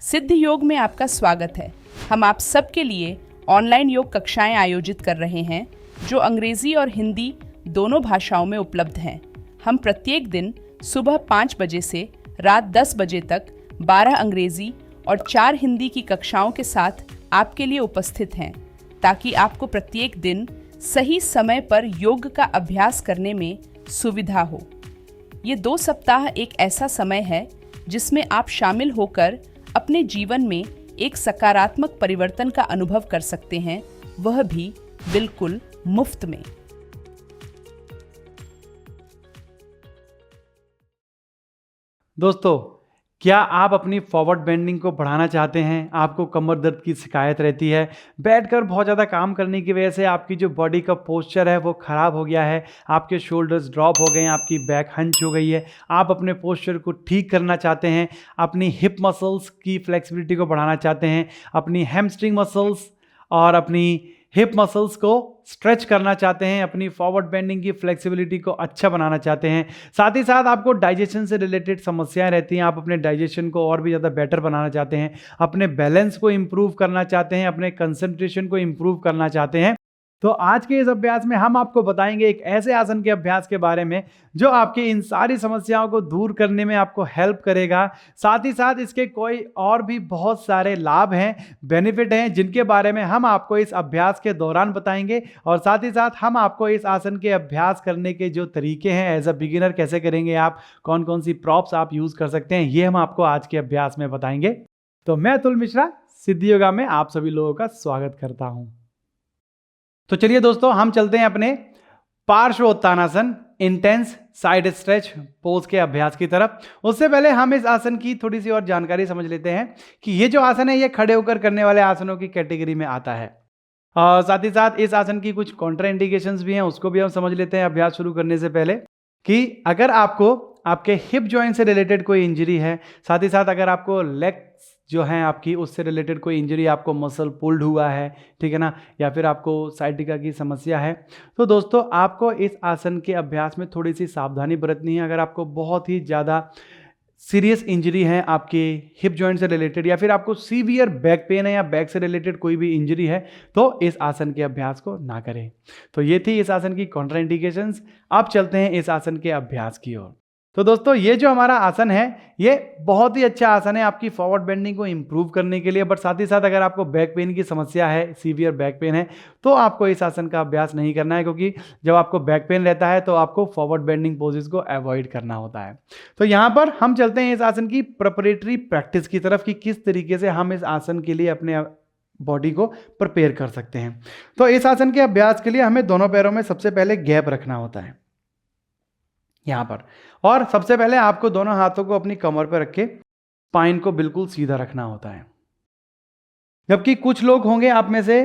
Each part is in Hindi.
सिद्ध योग में आपका स्वागत है। हम आप सबके लिए ऑनलाइन योग कक्षाएं आयोजित कर रहे हैं जो अंग्रेजी और हिंदी दोनों भाषाओं में उपलब्ध हैं। हम प्रत्येक दिन सुबह 5 बजे से रात 10 बजे तक 12 अंग्रेजी और 4 हिंदी की कक्षाओं के साथ आपके लिए उपस्थित हैं, ताकि आपको प्रत्येक दिन सही समय पर योग का अभ्यास करने में सुविधा हो। ये 2 सप्ताह एक ऐसा समय है जिसमें आप शामिल होकर अपने जीवन में एक सकारात्मक परिवर्तन का अनुभव कर सकते हैं, वह भी बिल्कुल मुफ्त में। दोस्तों, क्या आप अपनी फॉरवर्ड बेंडिंग को बढ़ाना चाहते हैं? आपको कमर दर्द की शिकायत रहती है, बैठकर बहुत ज़्यादा काम करने की वजह से आपकी जो बॉडी का पोस्चर है वो ख़राब हो गया है, आपके शोल्डर्स ड्रॉप हो गए हैं, आपकी बैक हंच हो गई है, आप अपने पोस्चर को ठीक करना चाहते हैं, अपनी हिप मसल्स की फ्लेक्सिबिलिटी को बढ़ाना चाहते हैं, अपनी हैमस्ट्रिंग मसल्स और अपनी हिप मसल्स को स्ट्रेच करना चाहते हैं, अपनी फॉरवर्ड बेंडिंग की फ्लेक्सिबिलिटी को अच्छा बनाना चाहते हैं, साथ ही साथ आपको डाइजेशन से रिलेटेड समस्याएं रहती हैं, आप अपने डाइजेशन को और भी ज़्यादा बेटर बनाना चाहते हैं, अपने बैलेंस को इंप्रूव करना चाहते हैं, अपने कंसंट्रेशन को इंप्रूव करना चाहते हैं, तो आज के इस अभ्यास में हम आपको बताएंगे एक ऐसे आसन के अभ्यास के बारे में जो आपकी इन सारी समस्याओं को दूर करने में आपको हेल्प करेगा। साथ ही साथ इसके कोई और भी बहुत सारे लाभ हैं, बेनिफिट हैं, जिनके बारे में हम आपको इस अभ्यास के दौरान बताएंगे। और साथ ही साथ हम आपको इस आसन के अभ्यास करने के जो तरीके हैं, एज अ बिगिनर कैसे करेंगे आप, कौन कौन सी प्रॉप्स आप यूज़ कर सकते हैं, ये हम आपको आज के अभ्यास में बताएंगे। तो मैं अतुल मिश्रा, सिद्ध योगा में आप सभी लोगों का स्वागत करता हूँ। तो चलिए दोस्तों, हम चलते हैं अपने पार्श्वोत्तानासन इंटेंस साइड स्ट्रेच पोज के अभ्यास की तरफ। उससे पहले हम इस आसन की थोड़ी सी और जानकारी समझ लेते हैं कि ये जो आसन है ये खड़े होकर करने वाले आसनों की कैटेगरी में आता है। और साथ ही साथ इस आसन की कुछ कॉन्ट्रा इंडिकेशंस भी हैं, उसको भी हम समझ लेते हैं अभ्यास शुरू करने से पहले, कि अगर आपको आपके हिप जॉइंट से रिलेटेड कोई इंजरी है, साथ ही साथ अगर आपको लेग जो है आपकी उससे रिलेटेड कोई इंजरी, आपको मसल पुल्ड हुआ है, ठीक है ना, या फिर आपको साइटिका की समस्या है, तो दोस्तों आपको इस आसन के अभ्यास में थोड़ी सी सावधानी बरतनी है। अगर आपको बहुत ही ज़्यादा सीरियस इंजरी है आपके हिप जॉइंट से रिलेटेड, या फिर आपको सीवियर बैक पेन है या बैक से रिलेटेड कोई भी इंजरी है, तो इस आसन के अभ्यास को ना करें। तो ये थी इस आसन की कॉन्ट्रा इंडिकेशंस। अब चलते हैं इस आसन के अभ्यास की ओर। तो दोस्तों, ये जो हमारा आसन है ये बहुत ही अच्छा आसन है आपकी फॉरवर्ड बेंडिंग को इंप्रूव करने के लिए। बट साथ ही साथ अगर आपको बैक पेन की समस्या है, सीवियर बैक पेन है, तो आपको इस आसन का अभ्यास नहीं करना है, क्योंकि जब आपको बैक पेन रहता है तो आपको फॉरवर्ड बेंडिंग पोजेस को अवॉइड करना होता है। तो यहाँ पर हम चलते हैं इस आसन की प्रिपरेटरी प्रैक्टिस की तरफ, कि किस तरीके से हम इस आसन के लिए अपने बॉडी को प्रिपेयर कर सकते हैं। तो इस आसन के अभ्यास के लिए हमें दोनों पैरों में सबसे पहले गैप रखना होता है यहाँ पर, और सबसे पहले आपको दोनों हाथों को अपनी कमर पर रख के स्पाइन को बिल्कुल सीधा रखना होता है। जबकि कुछ लोग होंगे आप में से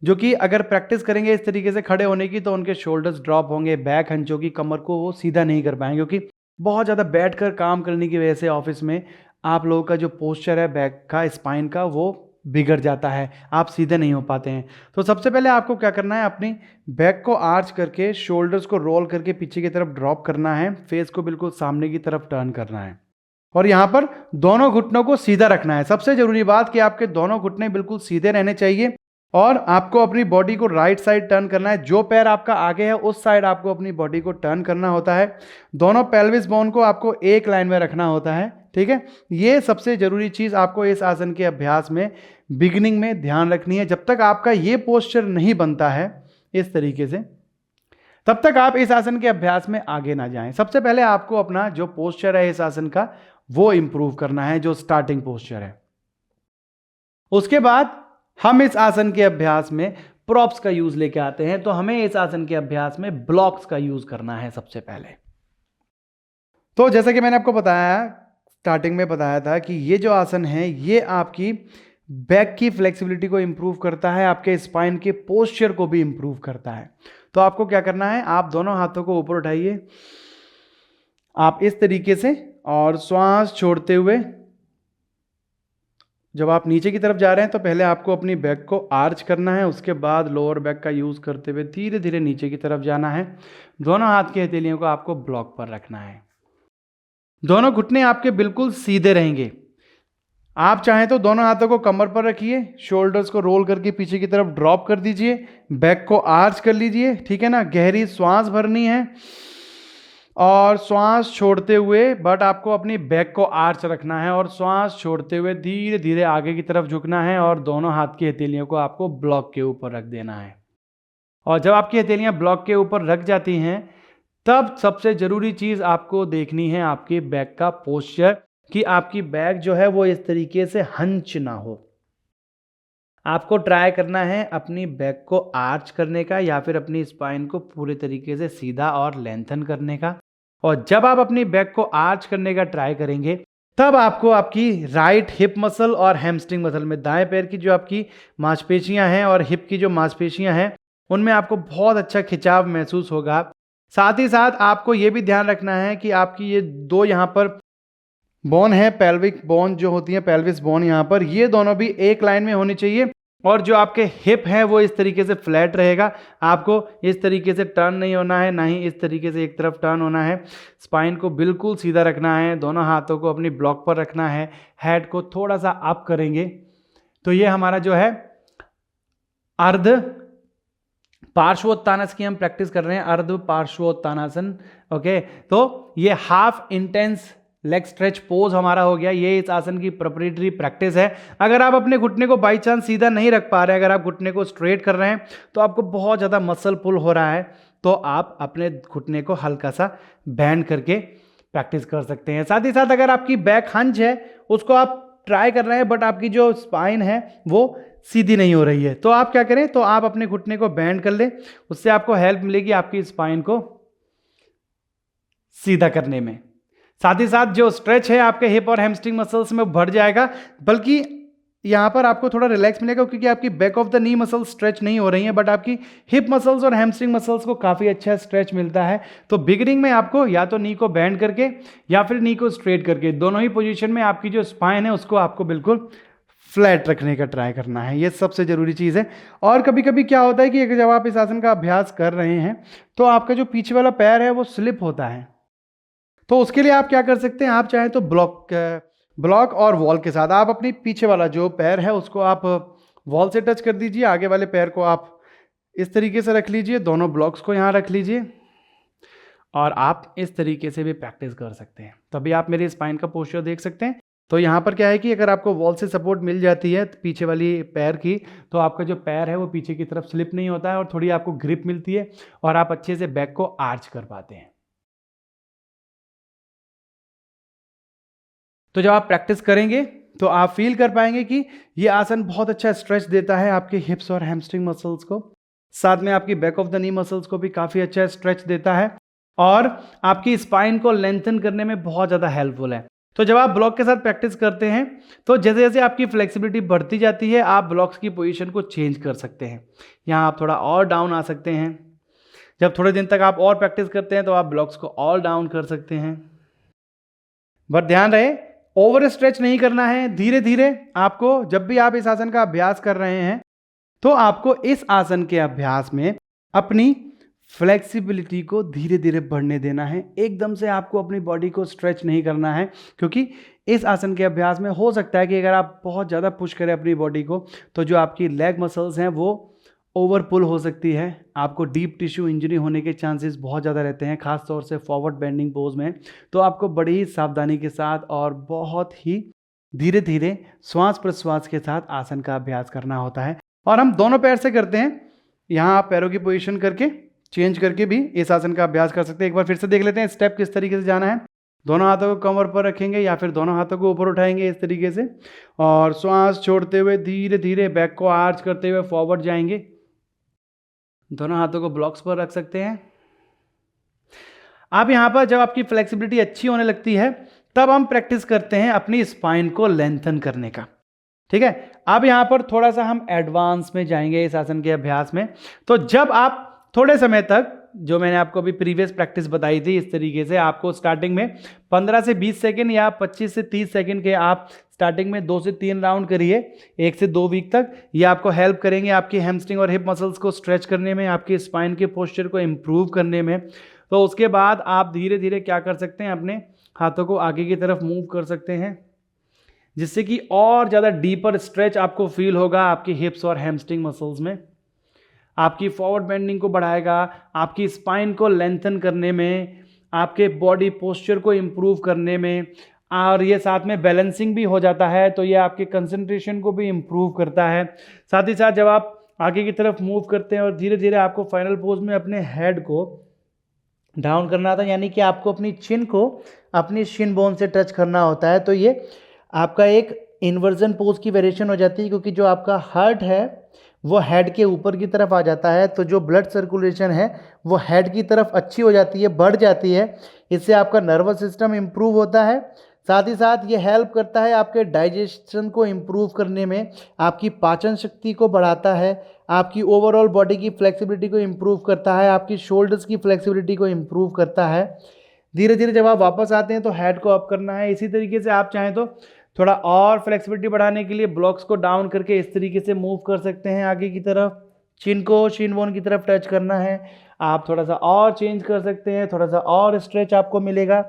जो कि अगर प्रैक्टिस करेंगे इस तरीके से खड़े होने की, तो उनके शोल्डर्स ड्रॉप होंगे, बैक हंचों की कमर को वो सीधा नहीं कर पाएंगे, क्योंकि बहुत ज़्यादा बैठकर काम करने की वजह से ऑफिस में आप लोगों का जो पोस्चर है बैक का, स्पाइन का, वो बिगड़ जाता है, आप सीधे नहीं हो पाते हैं। तो सबसे पहले आपको क्या करना है, अपनी बैक को आर्च करके शोल्डर्स को रोल करके पीछे की तरफ ड्रॉप करना है, फेस को बिल्कुल सामने की तरफ टर्न करना है, और यहाँ पर दोनों घुटनों को सीधा रखना है। सबसे जरूरी बात कि आपके दोनों घुटने बिल्कुल सीधे रहने चाहिए, और आपको अपनी बॉडी को राइट साइड टर्न करना है। जो पैर आपका आगे है उस साइड आपको अपनी बॉडी को टर्न करना होता है। दोनों पेल्विस बोन को आपको एक लाइन में रखना होता है, ठीक है। ये सबसे जरूरी चीज आपको इस आसन के अभ्यास में बिगिनिंग में ध्यान रखनी है। जब तक आपका ये पोस्चर नहीं बनता है इस तरीके से, तब तक आप इस आसन के अभ्यास में आगे ना जाएं। सबसे पहले आपको अपना जो पोस्चर है इस आसन का वो इंप्रूव करना है, जो स्टार्टिंग पोस्चर है। उसके बाद हम इस आसन के अभ्यास में प्रॉप्स का यूज लेके आते हैं। तो हमें इस आसन के अभ्यास में ब्लॉक्स का यूज करना है सबसे पहले। तो जैसा कि मैंने आपको बताया, स्टार्टिंग में बताया था कि ये जो आसन है ये आपकी बैक की फ्लेक्सिबिलिटी को इंप्रूव करता है, आपके स्पाइन के पोस्चर को भी इंप्रूव करता है। तो आपको क्या करना है, आप दोनों हाथों को ऊपर उठाइए, आप इस तरीके से, और श्वास छोड़ते हुए जब आप नीचे की तरफ जा रहे हैं तो पहले आपको अपनी बैक को आर्च करना है, उसके बाद लोअर बैक का यूज करते हुए धीरे धीरे नीचे की तरफ जाना है। दोनों हाथ की हथेलियों को आपको ब्लॉक पर रखना है। दोनों घुटने आपके बिल्कुल सीधे रहेंगे। आप चाहें तो दोनों हाथों को कमर पर रखिए, शोल्डर्स को रोल करके पीछे की तरफ ड्रॉप कर दीजिए, बैक को आर्च कर लीजिए, ठीक है ना। गहरी श्वास भरनी है और श्वास छोड़ते हुए, बट आपको अपनी बैक को आर्च रखना है और श्वास छोड़ते हुए धीरे धीरे आगे की तरफ झुकना है और दोनों हाथ की हथेलियों को आपको ब्लॉक के ऊपर रख देना है। और जब आपकी हथेलियां ब्लॉक के ऊपर रख जाती हैं, तब सबसे जरूरी चीज आपको देखनी है आपकी बैक का पोस्चर, कि आपकी बैक जो है वो इस तरीके से हंच ना हो। आपको ट्राई करना है अपनी बैक को आर्च करने का या फिर अपनी स्पाइन को पूरे तरीके से सीधा और लेंथन करने का। और जब आप अपनी बैक को आर्च करने का ट्राई करेंगे, तब आपको आपकी राइट हिप मसल और हैमस्ट्रिंग मसल में, दाएं पैर की जो आपकी मांसपेशियां हैं और हिप की जो मांसपेशियां हैं, उनमें आपको बहुत अच्छा खिंचाव महसूस होगा। साथ ही साथ आपको ये भी ध्यान रखना है कि आपकी ये दो यहाँ पर बोन है, पेल्विक बोन जो होती है, पेल्विस बोन, यहाँ पर ये दोनों भी एक लाइन में होनी चाहिए। और जो आपके हिप है वो इस तरीके से फ्लैट रहेगा। आपको इस तरीके से टर्न नहीं होना है, ना ही इस तरीके से एक तरफ टर्न होना है। स्पाइन को बिल्कुल सीधा रखना है, दोनों हाथों को अपनी ब्लॉक पर रखना है, हेड को थोड़ा सा अप करेंगे। तो ये हमारा जो है अर्ध पार्श्वोत्तानस की हम प्रैक्टिस कर रहे हैं, अर्ध पार्श्वोत्तानासन। ओके, तो ये half intense leg stretch pose हमारा हो गया। ये इस आसन की प्रिपरेटरी प्रैक्टिस है। अगर आप अपने घुटने को बाई चांस सीधा नहीं रख पा रहे हैं, अगर आप घुटने को स्ट्रेट कर रहे हैं तो आपको बहुत ज़्यादा मसल पुल हो रहा है, तो आप अपने घुटने को हल्का सा बैंड करके प्रैक्टिस कर सकते हैं। साथ ही साथ अगर आपकी बैक हंच है, उसको आप ट्राई कर रहे हैं बट आपकी जो स्पाइन है वो सीधी नहीं हो रही है, तो आप क्या करें, तो आप अपने घुटने को बैंड कर लें। उससे आपको हेल्प मिलेगी आपकी स्पाइन को सीधा करने में। साथ ही साथ जो स्ट्रेच है आपके हिप और हैमस्ट्रिंग मसल्स में बढ़ जाएगा, बल्कि यहाँ पर आपको थोड़ा रिलैक्स मिलेगा क्योंकि आपकी back of the knee muscle stretch नहीं हो रही है, बट आपकी हिप मसल्स और हैमस्ट्रिंग मसल्स को काफ़ी अच्छा स्ट्रेच मिलता है। तो बिगिनिंग में आपको या तो नी को बैंड करके या फिर नी को स्ट्रेट करके, दोनों ही पोजीशन में आपकी जो स्पाइन है उसको आपको बिल्कुल फ्लैट रखने का ट्राई करना है। ये सबसे ज़रूरी चीज़ है। और कभी कभी क्या होता है कि जब आप इस आसन का अभ्यास कर रहे हैं तो आपका जो पीछे वाला पैर है वो स्लिप होता है, तो उसके लिए आप क्या कर सकते हैं, आप चाहें तो ब्लॉक और वॉल के साथ आप अपनी पीछे वाला जो पैर है उसको आप वॉल से टच कर दीजिए, आगे वाले पैर को आप इस तरीके से रख लीजिए, दोनों ब्लॉक्स को यहाँ रख लीजिए और आप इस तरीके से भी प्रैक्टिस कर सकते हैं। तभी आप मेरे स्पाइन का पोस्चर देख सकते हैं। तो यहाँ पर क्या है कि अगर आपको वॉल से सपोर्ट मिल जाती है पीछे वाली पैर की, तो आपका जो पैर है वो पीछे की तरफ स्लिप नहीं होता है और थोड़ी आपको ग्रिप मिलती है और आप अच्छे से बैक को आर्च कर पाते हैं। तो जब आप प्रैक्टिस करेंगे तो आप फील कर पाएंगे कि ये आसन बहुत अच्छा स्ट्रेच देता है आपके हिप्स और हैमस्ट्रिंग मसल्स को, साथ में आपकी back of the knee muscles को भी काफ़ी अच्छा स्ट्रेच देता है और आपकी स्पाइन को लेंथन करने में बहुत ज़्यादा हेल्पफुल है। तो जब आप ब्लॉक के साथ प्रैक्टिस करते हैं तो जैसे जैसे आपकी फ्लेक्सिबिलिटी बढ़ती जाती है, आप ब्लॉक्स की पोजीशन को चेंज कर सकते हैं। यहाँ आप थोड़ा और डाउन आ सकते हैं। जब थोड़े दिन तक आप और प्रैक्टिस करते हैं तो आप ब्लॉक्स को और डाउन कर सकते हैं। बट ध्यान रहे, ओवर स्ट्रेच नहीं करना है। धीरे धीरे आपको, जब भी आप इस आसन का अभ्यास कर रहे हैं तो आपको इस आसन के अभ्यास में अपनी फ्लेक्सिबिलिटी को धीरे धीरे बढ़ने देना है। एकदम से आपको अपनी बॉडी को स्ट्रेच नहीं करना है, क्योंकि इस आसन के अभ्यास में हो सकता है कि अगर आप बहुत ज़्यादा पुश करें अपनी बॉडी को तो जो आपकी लेग मसल्स हैं वो ओवर पुल हो सकती है, आपको डीप टिश्यू इंजरी होने के चांसेस बहुत ज़्यादा रहते हैं, खास तौर से फॉरवर्ड बेंडिंग पोज में। तो आपको बड़ी ही सावधानी के साथ और बहुत ही धीरे धीरे श्वास प्रश्वास के साथ आसन का अभ्यास करना होता है। और हम दोनों पैर से करते हैं। यहाँ आप पैरों की पोजीशन करके चेंज करके भी इस आसन का अभ्यास कर सकते हैं। एक बार फिर से देख लेते हैं स्टेप किस तरीके से जाना है। दोनों हाथों को कमर पर रखेंगे या फिर दोनों हाथों को ऊपर उठाएंगे इस तरीके से, और श्वास छोड़ते हुए धीरे धीरे बैक को आर्च करते हुए फॉरवर्ड जाएंगे। दोनों हाथों को ब्लॉक्स पर रख सकते हैं। आप यहाँ पर जब आपकी फ्लेक्सिबिलिटी अच्छी होने लगती है तब हम प्रैक्टिस करते हैं अपनी स्पाइन को लेंथन करने का। ठीक है, अब यहाँ पर थोड़ा सा हम एडवांस में जाएंगे इस आसन के अभ्यास में। तो जब आप थोड़े समय तक, जो मैंने आपको अभी प्रीवियस प्रैक्टिस बताई थी, इस तरीके से आपको स्टार्टिंग में 15 से 20 सेकंड या 25 से 30 सेकंड के आप स्टार्टिंग में 2 से 3 राउंड करिए 1 से 2 वीक तक। ये आपको हेल्प करेंगे आपकी हैमस्ट्रिंग और हिप मसल्स को स्ट्रेच करने में, आपके स्पाइन के पोस्चर को इम्प्रूव करने में। तो उसके बाद आप धीरे धीरे क्या कर सकते हैं, अपने हाथों को आगे की तरफ मूव कर सकते हैं। जिससे कि और ज़्यादा डीपर स्ट्रेच आपको फील होगा आपकी हिप्स और हैमस्ट्रिंग मसल्स में। आपकी फॉरवर्ड बेंडिंग को बढ़ाएगा, आपकी स्पाइन को लेंथन करने में, आपके बॉडी पोस्चर को इम्प्रूव करने में, और ये साथ में बैलेंसिंग भी हो जाता है, तो ये आपके कंसंट्रेशन को भी इम्प्रूव करता है। साथ ही साथ जब आप आगे की तरफ मूव करते हैं और धीरे धीरे आपको फाइनल पोज में अपने हेड को डाउन करना था, यानी कि आपको अपनी चिन को अपनी शिन बोन से टच करना होता है, तो ये आपका एक इन्वर्जन पोज की वेरिएशन हो जाती है, क्योंकि जो आपका हार्ट है वो हेड के ऊपर की तरफ आ जाता है, तो जो ब्लड सर्कुलेशन है वो हेड की तरफ अच्छी हो जाती है, बढ़ जाती है। इससे आपका नर्वस सिस्टम इम्प्रूव होता है। साथ ही साथ ये हेल्प करता है आपके डाइजेशन को इम्प्रूव करने में, आपकी पाचन शक्ति को बढ़ाता है, आपकी ओवरऑल बॉडी की फ्लेक्सिबिलिटी को इम्प्रूव करता है, आपकी शोल्डर्स की फ्लेक्सिबिलिटी को इम्प्रूव करता है। धीरे धीरे जब आप वापस आते हैं तो हेड को अप करना है। इसी तरीके से आप चाहें तो थोड़ा और फ्लेक्सिबिलिटी बढ़ाने के लिए ब्लॉक्स को डाउन करके इस तरीके से मूव कर सकते हैं आगे की तरफ। चिन को शिन बोन की तरफ टच करना है। आप थोड़ा सा और चेंज कर सकते हैं, थोड़ा सा और स्ट्रेच आपको मिलेगा।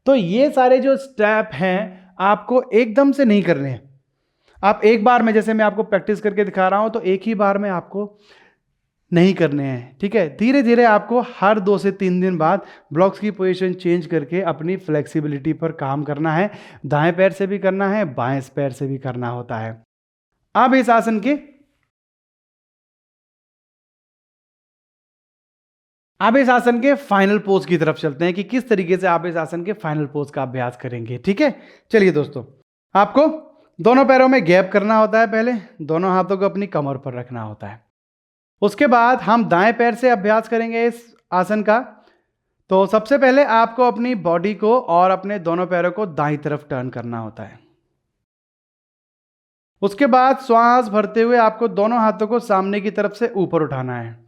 तो ये सारे जो स्टेप हैं आपको एकदम से नहीं करने हैं। आप एक बार में, जैसे मैं आपको प्रैक्टिस करके दिखा रहा हूं, तो एक ही बार में आपको नहीं करने हैं, ठीक है। धीरे धीरे आपको हर 2 से 3 दिन बाद ब्लॉक्स की पोजीशन चेंज करके अपनी फ्लेक्सिबिलिटी पर काम करना है। दाएं पैर से भी करना है, बाएं पैर से भी करना होता है। अब इस आसन के फाइनल पोज की तरफ चलते हैं कि किस तरीके से आप इस आसन के फाइनल पोज का अभ्यास करेंगे, ठीक है। चलिए दोस्तों, आपको दोनों पैरों में गैप करना होता है। पहले दोनों हाथों को अपनी कमर पर रखना होता है। उसके बाद हम दाएं पैर से अभ्यास करेंगे इस आसन का। तो सबसे पहले आपको अपनी बॉडी को और अपने दोनों पैरों को दाईं तरफ टर्न करना होता है। उसके बाद श्वास भरते हुए आपको दोनों हाथों को सामने की तरफ से ऊपर उठाना है,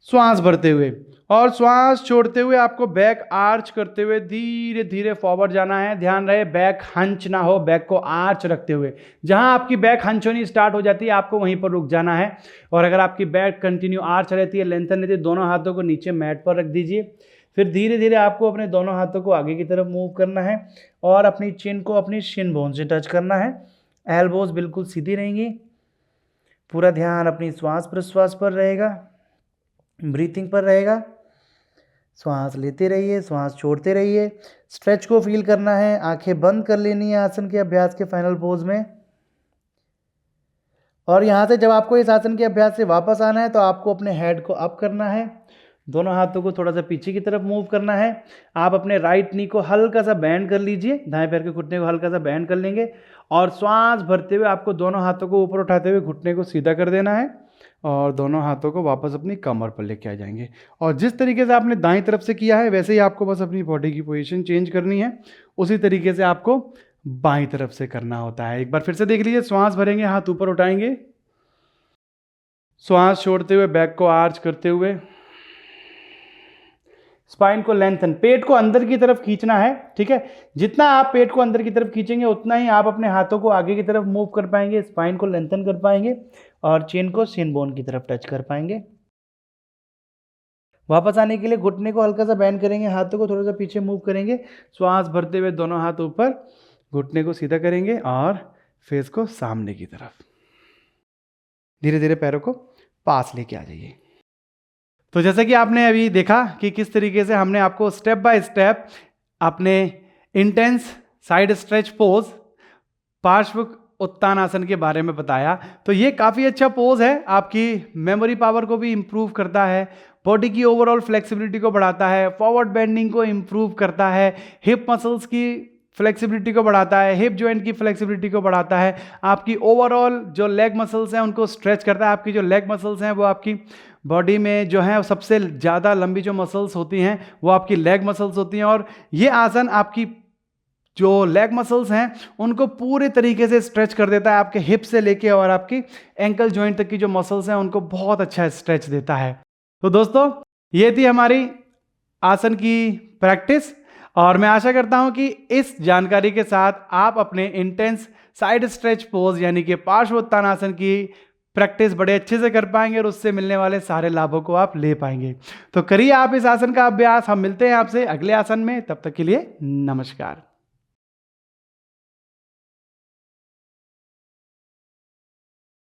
श्वास भरते हुए, और श्वास छोड़ते हुए आपको बैक आर्च करते हुए धीरे धीरे फॉरवर्ड जाना है। ध्यान रहे बैक हंच ना हो, बैक को आर्च रखते हुए। जहां आपकी बैक हंच होनी स्टार्ट हो जाती है आपको वहीं पर रुक जाना है। और अगर आपकी बैक कंटिन्यू आर्च रहती है, लेंथन रहती है, दोनों हाथों को नीचे मैट पर रख दीजिए। फिर धीरे धीरे आपको अपने दोनों हाथों को आगे की तरफ मूव करना है और अपनी चिन को अपनी शिन बोन से टच करना है। एल्बोज बिल्कुल सीधी रहेंगी। पूरा ध्यान अपनी श्वास प्रश्वास पर रहेगा, ब्रीथिंग पर रहेगा। श्वास लेते रहिए, श्वास छोड़ते रहिए। स्ट्रेच को फील करना है, आंखें बंद कर लेनी है आसन के अभ्यास के फाइनल पोज में। और यहाँ से जब आपको इस आसन के अभ्यास से वापस आना है तो आपको अपने हेड को अप करना है, दोनों हाथों को थोड़ा सा पीछे की तरफ मूव करना है। आप अपने राइट नी को हल्का सा बैंड कर लीजिए, दाएं पैर के घुटने को हल्का सा बैंड कर लेंगे और श्वास भरते हुए आपको दोनों हाथों को ऊपर उठाते हुए घुटने को सीधा कर देना है और दोनों हाथों को वापस अपनी कमर पर लेके आ जाएंगे। और जिस तरीके से आपने दाईं तरफ से किया है वैसे ही आपको बस अपनी बॉडी की पोजीशन चेंज करनी है, उसी तरीके से आपको बाईं तरफ से करना होता है। एक बार फिर से देख लीजिए, श्वास भरेंगे, हाथ ऊपर उठाएंगे, श्वास छोड़ते हुए बैक को आर्च करते हुए, स्पाइन को लेंथन, पेट को अंदर की तरफ खींचना है, ठीक है। जितना आप पेट को अंदर की तरफ खींचेंगे उतना ही आप अपने हाथों को आगे की तरफ मूव कर पाएंगे, स्पाइन को लेंथन कर पाएंगे और चिन को शिन बोन की तरफ टच कर पाएंगे। वापस आने के लिए घुटने को हल्का सा बैंड करेंगे, हाथों को थोड़ा सा पीछे मूव करेंगे, श्वास भरते हुए दोनों हाथ ऊपर, घुटने को सीधा करेंगे और फेस को सामने की तरफ। धीरे धीरे पैरों को पास लेके आ जाइए। तो जैसा कि आपने अभी देखा कि किस तरीके से हमने आपको स्टेप बाय स्टेप अपने इंटेंस साइड स्ट्रेच पोज पार्श्व उत्तान आसन के बारे में बताया। तो ये काफ़ी अच्छा पोज है, आपकी मेमोरी पावर को भी इम्प्रूव करता है, बॉडी की ओवरऑल फ्लेक्सिबिलिटी को बढ़ाता है, फॉरवर्ड बेंडिंग को इम्प्रूव करता है, हिप मसल्स की फ्लेक्सिबिलिटी को बढ़ाता है, हिप जॉइंट की फ्लेक्सिबिलिटी को बढ़ाता है, आपकी ओवरऑल जो लेग मसल्स हैं उनको स्ट्रेच करता है। आपकी जो लेग मसल्स हैं वो आपकी बॉडी में जो है सबसे ज़्यादा लंबी जो मसल्स होती हैं वो आपकी लेग मसल्स होती हैं, और ये आसन आपकी जो लेग मसल्स हैं उनको पूरे तरीके से स्ट्रेच कर देता है। आपके हिप से लेके और आपकी एंकल जॉइंट तक की जो मसल्स हैं उनको बहुत अच्छा स्ट्रेच देता है। तो दोस्तों, ये थी हमारी आसन की प्रैक्टिस और मैं आशा करता हूं कि इस जानकारी के साथ आप अपने इंटेंस साइड स्ट्रेच पोज यानी कि पार्श्वोत्तान आसन की प्रैक्टिस बड़े अच्छे से कर पाएंगे और उससे मिलने वाले सारे लाभों को आप ले पाएंगे। तो करिए आप इस आसन का अभ्यास। हम मिलते हैं आपसे अगले आसन में, तब तक के लिए नमस्कार।